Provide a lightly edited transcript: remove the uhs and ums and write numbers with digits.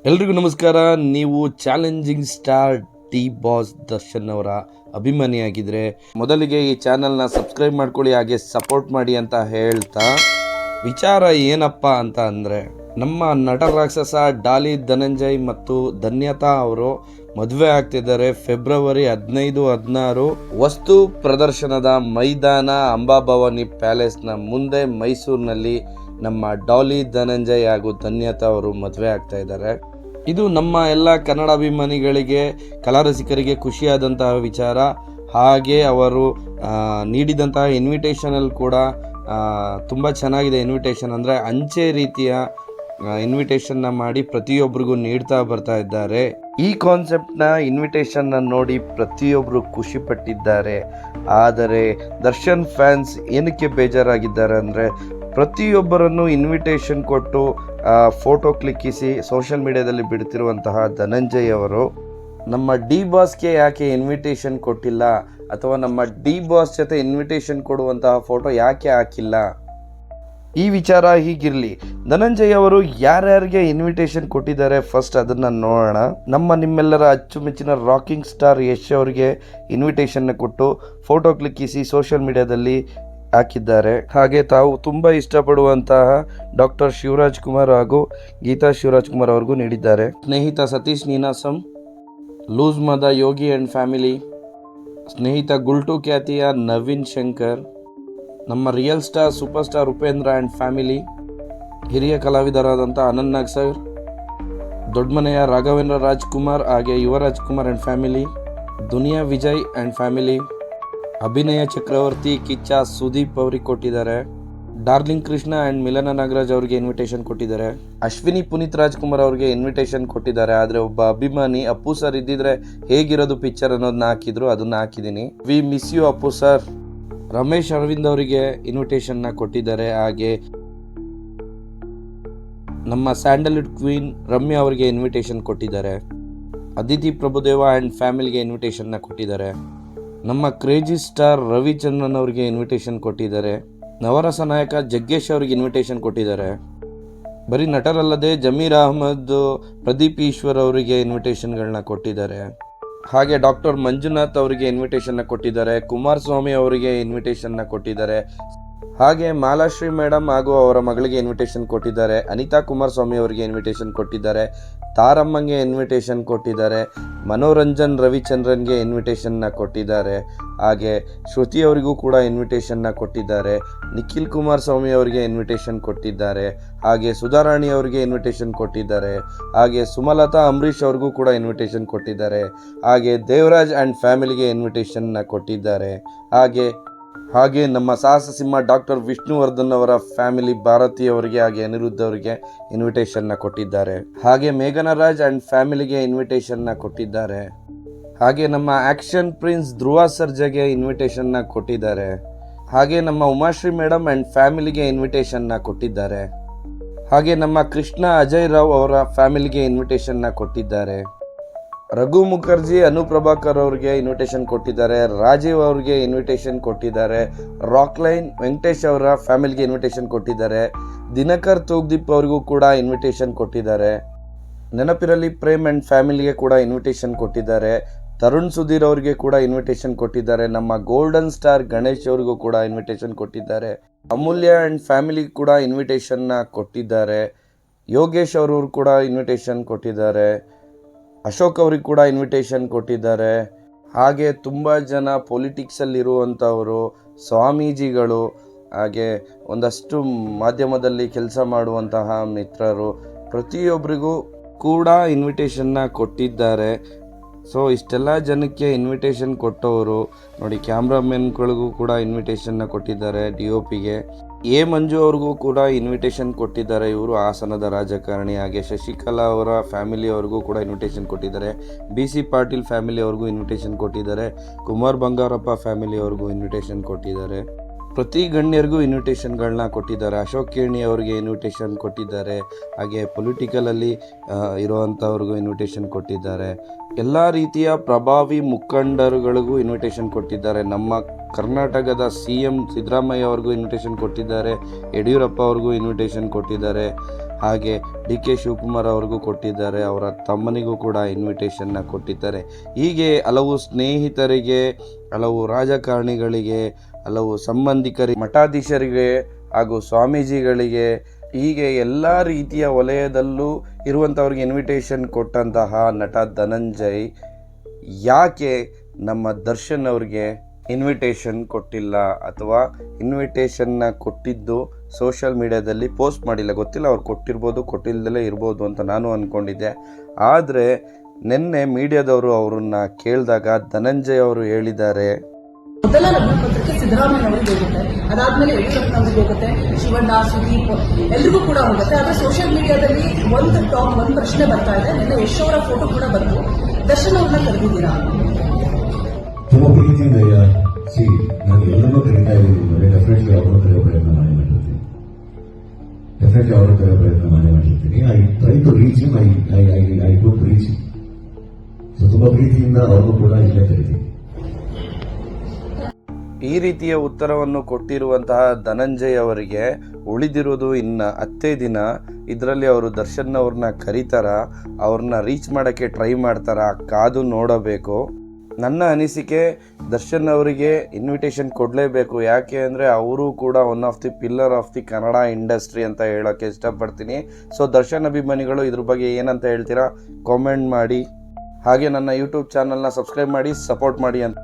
ಎಲ್ರಿಗೂ ನಮಸ್ಕಾರ. ನೀವು challenging star D boss Darshan ಅವರ ಅಭಿಮಾನಿಯಾಗಿದ್ದರೆ ಮೊದಲಿಗೆ ಈ ಚಾನಲ್ನ ಸಬ್ಸ್ಕ್ರೈಬ್ ಮಾಡ್ಕೊಳ್ಳಿ, ಹಾಗೆ ಸಪೋರ್ಟ್ ಮಾಡಿ ಅಂತ ಹೇಳ್ತಾ, ವಿಚಾರ ಏನಪ್ಪ ಅಂತ ಅಂದರೆ, ನಮ್ಮ ನಟ ರಾಕ್ಷಸ ಡಾಲಿ ಧನಂಜಯ್ ಮತ್ತು ಧನ್ಯತಾ ಅವರು ಮದುವೆ ಆಗ್ತಿದ್ದಾರೆ. ಫೆಬ್ರವರಿ 15-16 ವಸ್ತು ಪ್ರದರ್ಶನದ ಮೈದಾನ ಅಂಬಾಭವಾನಿ ಪ್ಯಾಲೇಸ್ನ ಮುಂದೆ ಮೈಸೂರಿನಲ್ಲಿ ನಮ್ಮ ಡಾಲಿ ಧನಂಜಯ್ ಹಾಗೂ ಧನ್ಯತಾ ಅವರು ಮದುವೆ ಆಗ್ತಾ ಇದ್ದಾರೆ. ಇದು ನಮ್ಮ ಎಲ್ಲ ಕನ್ನಡ ಅಭಿಮಾನಿಗಳಿಗೆ, ಕಲಾರಸಿಕರಿಗೆ ಖುಷಿಯಾದಂತಹ ವಿಚಾರ. ಹಾಗೆ ಅವರು ನೀಡಿದಂತಹ ಇನ್ವಿಟೇಷನಲ್ಲಿ ಕೂಡ ತುಂಬ ಚೆನ್ನಾಗಿದೆ. ಇನ್ವಿಟೇಷನ್ ಅಂದರೆ ಅಂಚೆ ರೀತಿಯ ಇನ್ವಿಟೇಷನ್ನ ಮಾಡಿ ಪ್ರತಿಯೊಬ್ಬರಿಗೂ ನೀಡ್ತಾ ಬರ್ತಾ ಇದ್ದಾರೆ. ಈ ಕಾನ್ಸೆಪ್ಟ್ನ ಇನ್ವಿಟೇಷನ್ನ ನೋಡಿ ಪ್ರತಿಯೊಬ್ಬರು ಖುಷಿ ಪಟ್ಟಿದ್ದಾರೆ. ಆದರೆ ದರ್ಶನ್ ಫ್ಯಾನ್ಸ್ ಏನಕ್ಕೆ ಬೇಜಾರಾಗಿದ್ದಾರೆ ಅಂದರೆ, ಪ್ರತಿಯೊಬ್ಬರನ್ನು ಇನ್ವಿಟೇಷನ್ ಕೊಟ್ಟು ಫೋಟೋ ಕ್ಲಿಕ್ಕಿಸಿ ಸೋಷಿಯಲ್ ಮೀಡಿಯಾದಲ್ಲಿ ಬಿಡ್ತಿರುವಂತಹ ಧನಂಜಯ್ ಅವರು ನಮ್ಮ ಡಿ ಬಾಸ್ಗೆ ಯಾಕೆ ಇನ್ವಿಟೇಷನ್ ಕೊಟ್ಟಿಲ್ಲ, ಅಥವಾ ನಮ್ಮ ಡಿ ಬಾಸ್ ಜೊತೆ ಇನ್ವಿಟೇಷನ್ ಕೊಡುವಂತಹ ಫೋಟೋ ಯಾಕೆ ಹಾಕಿಲ್ಲ. ಈ ವಿಚಾರ ಹೀಗಿರಲಿ, ಧನಂಜಯ್ ಅವರು ಯಾರ್ಯಾರಿಗೆ ಇನ್ವಿಟೇಷನ್ ಕೊಟ್ಟಿದ್ದಾರೆ ಫಸ್ಟ್ ಅದನ್ನು ನೋಡೋಣ. ನಿಮ್ಮೆಲ್ಲರ ಅಚ್ಚುಮೆಚ್ಚಿನ ರಾಕಿಂಗ್ ಸ್ಟಾರ್ ಯಶ್ ಅವರಿಗೆ ಇನ್ವಿಟೇಷನ್ನ ಕೊಟ್ಟು ಫೋಟೋ ಕ್ಲಿಕ್ಕಿಸಿ ಸೋಷಿಯಲ್ ಮೀಡಿಯಾದಲ್ಲಿ ಹಾಕಿದ್ದಾರೆ. ಹಾಗೆ ತಾವು ತುಂಬ ಇಷ್ಟಪಡುವಂತಹ ಡಾಕ್ಟರ್ ಶಿವರಾಜ್ ಕುಮಾರ್ ಹಾಗೂ ಗೀತಾ ಶಿವರಾಜ್ ಕುಮಾರ್ ಅವ್ರಿಗೂ ನೀಡಿದ್ದಾರೆ. ಸ್ನೇಹಿತ ಸತೀಶ್ ನೀನಾಸಂ, ಲೂಸ್ ಮದ ಯೋಗಿ ಆ್ಯಂಡ್ ಫ್ಯಾಮಿಲಿ, ಸ್ನೇಹಿತ ಗುಲ್ಟು ಖ್ಯಾತಿಯ ನವೀನ್ ಶಂಕರ್, ನಮ್ಮ real star super star Upendra and family, ಹಿರಿಯ ಕಲಾವಿದರಾದಂಥ ಅನಂತ್ ನಾಗ್ ಸರ್, ದೊಡ್ಡಮನೆಯ ರಾಘವೇಂದ್ರ ರಾಜ್ಕುಮಾರ್ ಹಾಗೆ Yuvraj Kumar and family, Duniya Vijay and family, ಅಭಿನಯ ಚಕ್ರವರ್ತಿ ಕಿಚ್ಚ ಸುದೀಪ್ ಅವ್ರಿಗೆ ಕೊಟ್ಟಿದ್ದಾರೆ. ಡಾರ್ಲಿಂಗ್ ಕೃಷ್ಣ ಆ್ಯಂಡ್ ಮಿಲನ ನಾಗರಾಜ್ ಅವ್ರಿಗೆ ಇನ್ವಿಟೇಷನ್ ಕೊಟ್ಟಿದ್ದಾರೆ. ಅಶ್ವಿನಿ ಪುನೀತ್ ರಾಜ್ಕುಮಾರ್ ಅವ್ರಿಗೆ ಇನ್ವಿಟೇಷನ್ ಕೊಟ್ಟಿದ್ದಾರೆ. ಆದರೆ ಒಬ್ಬ ಅಭಿಮಾನಿ ಅಪ್ಪು ಸರ್ ಇದ್ದಿದ್ರೆ ಹೇಗಿರೋದು ಪಿಕ್ಚರ್ ಅನ್ನೋದನ್ನ ಹಾಕಿದ್ರು, ಅದನ್ನ ಹಾಕಿದ್ದೀನಿ. We miss you Appu sir. Ramesh Aravind ಅವರಿಗೆ ಇನ್ವಿಟೇಷನ್ನ ಕೊಟ್ಟಿದ್ದಾರೆ. ಹಾಗೆ ನಮ್ಮ ಸ್ಯಾಂಡಲ್ವುಡ್ ಕ್ವೀನ್ ರಮ್ಯಾ ಅವರಿಗೆ ಇನ್ವಿಟೇಷನ್ ಕೊಟ್ಟಿದ್ದಾರೆ. ಅದಿತಿ ಪ್ರಭುದೇವ ಆ್ಯಂಡ್ ಫ್ಯಾಮಿಲಿಗೆ ಇನ್ವಿಟೇಷನ್ನ ಕೊಟ್ಟಿದ್ದಾರೆ. ನಮ್ಮ ಕ್ರೇಜಿ ಸ್ಟಾರ್ ರವಿಚಂದ್ರನ್ ಅವರಿಗೆ ಇನ್ವಿಟೇಷನ್ ಕೊಟ್ಟಿದ್ದಾರೆ. ನವರಸ ನಾಯಕ ಜಗ್ಗೇಶ್ ಅವರಿಗೆ ಇನ್ವಿಟೇಷನ್ ಕೊಟ್ಟಿದ್ದಾರೆ. ಬರೀ ನಟರಲ್ಲದೆ ಜಮೀರ್ ಅಹಮದ್, ಪ್ರದೀಪ್ ಈಶ್ವರ್ ಅವರಿಗೆ ಇನ್ವಿಟೇಷನ್ಗಳನ್ನ ಕೊಟ್ಟಿದ್ದಾರೆ. ಹಾಗೆ ಡಾಕ್ಟರ್ ಮಂಜುನಾಥ್ ಅವರಿಗೆ ಇನ್ವಿಟೇಷನ್ನ ಕೊಟ್ಟಿದ್ದಾರೆ. ಕುಮಾರಸ್ವಾಮಿ ಅವರಿಗೆ ಇನ್ವಿಟೇಷನ್ನ ಕೊಟ್ಟಿದ್ದಾರೆ. ಹಾಗೆ ಮಾಲಾಶ್ರೀ ಮೇಡಮ್ ಹಾಗೂ ಅವರ ಮಗಳಿಗೆ ಇನ್ವಿಟೇಷನ್ ಕೊಟ್ಟಿದ್ದಾರೆ. ಅನಿತಾ ಕುಮಾರಸ್ವಾಮಿ ಅವರಿಗೆ ಇನ್ವಿಟೇಷನ್ ಕೊಟ್ಟಿದ್ದಾರೆ. ತಾರಮ್ಮಂಗೆ ಇನ್ವಿಟೇಷನ್ ಕೊಟ್ಟಿದ್ದಾರೆ. ಮನೋರಂಜನ್ ರವಿಚಂದ್ರನ್ಗೆ ಇನ್ವಿಟೇಷನ್ನ ಕೊಟ್ಟಿದ್ದಾರೆ. ಹಾಗೆ ಶ್ರುತಿ ಅವರಿಗೂ ಕೂಡ ಇನ್ವಿಟೇಷನ್ನ ಕೊಟ್ಟಿದ್ದಾರೆ. ನಿಖಿಲ್ ಕುಮಾರಸ್ವಾಮಿ ಅವರಿಗೆ ಇನ್ವಿಟೇಷನ್ ಕೊಟ್ಟಿದ್ದಾರೆ. ಹಾಗೆ ಸುಧಾರಾಣಿ ಅವರಿಗೆ ಇನ್ವಿಟೇಷನ್ ಕೊಟ್ಟಿದ್ದಾರೆ. ಹಾಗೆ ಸುಮಲತಾ ಅಂಬರೀಷ್ ಅವ್ರಿಗೂ ಕೂಡ ಇನ್ವಿಟೇಷನ್ ಕೊಟ್ಟಿದ್ದಾರೆ. ಹಾಗೆ ದೇವರಾಜ್ ಆ್ಯಂಡ್ ಫ್ಯಾಮಿಲಿಗೆ ಇನ್ವಿಟೇಷನ್ನ ಕೊಟ್ಟಿದ್ದಾರೆ. ಹಾಗೆ ನಮ್ಮ ಸಾಹಸ ಸಿಂಹ ಡಾಕ್ಟರ್ ವಿಷ್ಣುವರ್ಧನ್ ಅವರ ಫ್ಯಾಮಿಲಿ ಭಾರತಿ ಅವರಿಗೆ ಹಾಗೆ ಅನಿರುದ್ಧ ಅವರಿಗೆ ಇನ್ವಿಟೇಷನ್ನ ಕೊಟ್ಟಿದ್ದಾರೆ. ಹಾಗೆ ಮೇಘನಾ ರಾಜ್ ಆ್ಯಂಡ್ ಫ್ಯಾಮಿಲಿಗೆ ಇನ್ವಿಟೇಷನ್ನ ಕೊಟ್ಟಿದ್ದಾರೆ. ಹಾಗೆ ನಮ್ಮ ಆಕ್ಷನ್ ಪ್ರಿನ್ಸ್ ಧ್ರುವ ಸರ್ಜಾಗೆ ಇನ್ವಿಟೇಷನ್ನ ಕೊಟ್ಟಿದ್ದಾರೆ. ಹಾಗೆ ನಮ್ಮ ಉಮಾಶ್ರೀ ಮೇಡಮ್ ಆ್ಯಂಡ್ ಫ್ಯಾಮಿಲಿಗೆ ಇನ್ವಿಟೇಷನ್ನ ಕೊಟ್ಟಿದ್ದಾರೆ. ಹಾಗೆ ನಮ್ಮ ಕೃಷ್ಣ ಅಜಯ್ ರಾವ್ ಅವರ ಫ್ಯಾಮಿಲಿಗೆ ಇನ್ವಿಟೇಷನ್ನ ಕೊಟ್ಟಿದ್ದಾರೆ. ರಘು ಮುಖರ್ಜಿ, ಅನುಪ್ರಭಾಕರ್ ಅವ್ರಿಗೆ ಇನ್ವಿಟೇಷನ್ ಕೊಟ್ಟಿದ್ದಾರೆ. ರಾಜೀವ್ ಅವ್ರಿಗೆ ಇನ್ವಿಟೇಷನ್ ಕೊಟ್ಟಿದ್ದಾರೆ. ರಾಕ್ಲೈನ್ ವೆಂಕಟೇಶ್ ಅವರ ಫ್ಯಾಮಿಲಿಗೆ ಇನ್ವಿಟೇಷನ್ ಕೊಟ್ಟಿದ್ದಾರೆ. ದಿನಕರ್ ತೂಗ್ದೀಪ್ ಅವ್ರಿಗೂ ಕೂಡ ಇನ್ವಿಟೇಷನ್ ಕೊಟ್ಟಿದ್ದಾರೆ. ನೆನಪಿರಲಿ ಪ್ರೇಮ್ ಆ್ಯಂಡ್ ಫ್ಯಾಮಿಲಿಗೆ ಕೂಡ ಇನ್ವಿಟೇಷನ್ ಕೊಟ್ಟಿದ್ದಾರೆ. ತರುಣ್ ಸುಧೀರ್ ಅವರಿಗೆ ಕೂಡ ಇನ್ವಿಟೇಷನ್ ಕೊಟ್ಟಿದ್ದಾರೆ. ನಮ್ಮ ಗೋಲ್ಡನ್ ಸ್ಟಾರ್ ಗಣೇಶ್ ಅವ್ರಿಗೂ ಕೂಡ ಇನ್ವಿಟೇಷನ್ ಕೊಟ್ಟಿದ್ದಾರೆ. ಅಮೂಲ್ಯ ಆ್ಯಂಡ್ ಫ್ಯಾಮಿಲಿಗೆ ಕೂಡ ಇನ್ವಿಟೇಷನ್ನ ಕೊಟ್ಟಿದ್ದಾರೆ. ಯೋಗೇಶ್ ಅವರು ಕೂಡ ಇನ್ವಿಟೇಷನ್ ಕೊಟ್ಟಿದ್ದಾರೆ. ಅಶೋಕ್ ಅವ್ರಿಗೆ ಕೂಡ ಇನ್ವಿಟೇಷನ್ ಕೊಟ್ಟಿದ್ದಾರೆ. ಹಾಗೆ ತುಂಬ ಜನ ಪೊಲಿಟಿಕ್ಸಲ್ಲಿರುವಂಥವರು, ಸ್ವಾಮೀಜಿಗಳು, ಹಾಗೆ ಒಂದಷ್ಟು ಮಾಧ್ಯಮದಲ್ಲಿ ಕೆಲಸ ಮಾಡುವಂತಹ ಮಿತ್ರರು, ಪ್ರತಿಯೊಬ್ಬರಿಗೂ ಕೂಡ ಇನ್ವಿಟೇಷನ್ನ ಕೊಟ್ಟಿದ್ದಾರೆ. ಸೊ ಇಷ್ಟೆಲ್ಲ ಜನಕ್ಕೆ ಇನ್ವಿಟೇಷನ್ ಕೊಟ್ಟವರು ನೋಡಿ, ಕ್ಯಾಮ್ರಾಮನ್ಗಳಿಗೂ ಕೂಡ ಇನ್ವಿಟೇಷನ್ನ ಕೊಟ್ಟಿದ್ದಾರೆ. DOPಗೆ ಮಂಜು ಅವ್ರಿಗೂ ಕೂಡ ಇನ್ವಿಟೇಷನ್ ಕೊಟ್ಟಿದ್ದಾರೆ. ಇವರು ಹಾಸನದ ರಾಜಕಾರಣಿ. ಹಾಗೆ ಶಶಿಕಲಾ ಅವರ ಫ್ಯಾಮಿಲಿ ಅವ್ರಿಗೂ ಕೂಡ ಇನ್ವಿಟೇಷನ್ ಕೊಟ್ಟಿದ್ದಾರೆ. BC ಪಾಟೀಲ್ ಫ್ಯಾಮಿಲಿ ಅವ್ರಿಗೂ ಇನ್ವಿಟೇಷನ್ ಕೊಟ್ಟಿದ್ದಾರೆ. ಕುಮಾರ್ ಬಂಗಾರಪ್ಪ ಫ್ಯಾಮಿಲಿ ಅವ್ರಿಗೂ ಇನ್ವಿಟೇಷನ್ ಕೊಟ್ಟಿದ್ದಾರೆ. ಪ್ರತಿ ಗಣ್ಯರಿಗೂ ಇನ್ವಿಟೇಷನ್ಗಳನ್ನ ಕೊಟ್ಟಿದ್ದಾರೆ. ಅಶೋಕ್ ಕೇಣಿ ಅವರಿಗೆ ಇನ್ವಿಟೇಷನ್ ಕೊಟ್ಟಿದ್ದಾರೆ. ಹಾಗೆ ಪೊಲಿಟಿಕಲಲ್ಲಿ ಇರುವಂಥವ್ರಿಗೂ ಇನ್ವಿಟೇಷನ್ ಕೊಟ್ಟಿದ್ದಾರೆ. ಎಲ್ಲ ರೀತಿಯ ಪ್ರಭಾವಿ ಮುಖಂಡರುಗಳಿಗೂ ಇನ್ವಿಟೇಷನ್ ಕೊಟ್ಟಿದ್ದಾರೆ. ನಮ್ಮ ಕರ್ನಾಟಕದ CM ಸಿದ್ದರಾಮಯ್ಯ ಅವ್ರಿಗೂ ಇನ್ವಿಟೇಷನ್ ಕೊಟ್ಟಿದ್ದಾರೆ. ಯಡಿಯೂರಪ್ಪ ಅವ್ರಿಗೂ ಇನ್ವಿಟೇಷನ್ ಕೊಟ್ಟಿದ್ದಾರೆ. ಹಾಗೆ ಡಿ.ಕೆ. ಶಿವಕುಮಾರ್ ಅವ್ರಿಗೂ ಕೊಟ್ಟಿದ್ದಾರೆ, ಅವರ ತಮ್ಮನಿಗೂ ಕೂಡ ಇನ್ವಿಟೇಷನ್ನ ಕೊಟ್ಟಿದ್ದಾರೆ. ಹೀಗೆ ಹಲವು ಸ್ನೇಹಿತರಿಗೆ, ಹಲವು ರಾಜಕಾರಣಿಗಳಿಗೆ, ಹಲವು ಸಂಬಂಧಿಕರಿಗೆ, ಮಠಾಧೀಶರಿಗೆ ಹಾಗೂ ಸ್ವಾಮೀಜಿಗಳಿಗೆ, ಹೀಗೆ ಎಲ್ಲ ರೀತಿಯ ವಲಯದಲ್ಲೂ ಇರುವಂಥವ್ರಿಗೆ ಇನ್ವಿಟೇಷನ್ ಕೊಟ್ಟಂತಹ ನಟ ಧನಂಜಯ್ ಯಾಕೆ ನಮ್ಮ ದರ್ಶನ್ ಅವ್ರಿಗೆ ಇನ್ವಿಟೇಷನ್ ಕೊಟ್ಟಿಲ್ಲ, ಅಥವಾ ಇನ್ವಿಟೇಷನ್ನ ಕೊಟ್ಟಿದ್ದು ಸೋಷಿಯಲ್ ಮೀಡಿಯಾದಲ್ಲಿ ಪೋಸ್ಟ್ ಮಾಡಿಲ್ಲ? ಗೊತ್ತಿಲ್ಲ, ಅವ್ರು ಕೊಟ್ಟಿರ್ಬೋದು, ಕೊಟ್ಟಿಲ್ಲದಲೇ ಇರ್ಬೋದು ಅಂತ ನಾನು ಅಂದ್ಕೊಂಡಿದ್ದೆ. ಆದರೆ ನಿನ್ನೆ ಮೀಡಿಯಾದವರು ಅವ್ರನ್ನ ಕೇಳಿದಾಗ ಧನಂಜಯ್ ಅವರು ಹೇಳಿದ್ದಾರೆ, ಮೊದಲ ಲಗ್ನ ಪತ್ರಿಕೆ ಸಿದ್ದರಾಮಯ್ಯ ಅವರಿಗೆ ಹೋಗುತ್ತೆ, ಅದಾದ್ಮೇಲೆ ಯಡಿಯೂರಪ್ಪ ಅವರಿಗೆ ಹೋಗುತ್ತೆ, ಶಿವಣ್ಣ, ಸುದೀಪ್ ಎಲ್ರಿಗೂ ಕೂಡ ಹೋಗುತ್ತೆ. ಆದ್ರೆ ಸೋಷಿಯಲ್ ಮೀಡಿಯಾದಲ್ಲಿ ಒಂದು ಪ್ರಶ್ನೆ ಬರ್ತಾ ಇದೆ. ನಿನ್ನೆ ಯಶ್ ಅವರ ಫೋಟೋ ಕೂಡ ಬಂತು. ದರ್ಶನ್ ಅವ್ರನ್ನ ಕರೆದಿದ್ದೀರಾ? ತುಂಬ ಪ್ರೀತಿಯಿಂದ ನಾನು ಎಲ್ಲರೂ ಕರೀತಾ ಇದ್ದೀನಿ. ಡೆಫಿನೆಟ್ಲಿ ಅವರು ಕರೆಯೋ ಪ್ರಯತ್ನ ಮಾಡಿರ್ತೀನಿ. I try to reach him. I don't reach him. So ತುಂಬ ಪ್ರೀತಿಯಿಂದ ಅವ್ರಿಗೂ ಕೂಡ ಇಲ್ಲೇ ಕರಿತೀನಿ. ಈ ರೀತಿಯ ಉತ್ತರವನ್ನು ಕೊಟ್ಟಿರುವಂತಹ ಧನಂಜಯ್ ಅವರಿಗೆ ಉಳಿದಿರುವುದು ಇನ್ನು 10 ದಿನ. ಇದರಲ್ಲಿ ಅವರು ದರ್ಶನ್ ಅವ್ರನ್ನ ಕರೀತಾರ, ಅವ್ರನ್ನ ರೀಚ್ ಮಾಡೋಕ್ಕೆ ಟ್ರೈ ಮಾಡ್ತಾರ, ಕಾದು ನೋಡಬೇಕು. ನನ್ನ ಅನಿಸಿಕೆ ದರ್ಶನ್ ಅವರಿಗೆ ಇನ್ವಿಟೇಷನ್ ಕೊಡಲೇಬೇಕು. ಯಾಕೆ ಅಂದರೆ ಅವರು ಕೂಡ one of the pillar of the Kannada industry ಅಂತ ಹೇಳೋಕ್ಕೆ ಇಷ್ಟಪಡ್ತೀನಿ. ಸೊ ದರ್ಶನ್ ಅಭಿಮಾನಿಗಳು ಇದ್ರ ಬಗ್ಗೆ ಏನಂತ ಹೇಳ್ತೀರಾ ಕಾಮೆಂಟ್ ಮಾಡಿ. ಹಾಗೆ ನನ್ನ ಯೂಟ್ಯೂಬ್ ಚಾನಲ್ನ ಸಬ್ಸ್ಕ್ರೈಬ್ ಮಾಡಿ, ಸಪೋರ್ಟ್ ಮಾಡಿ ಅಂತ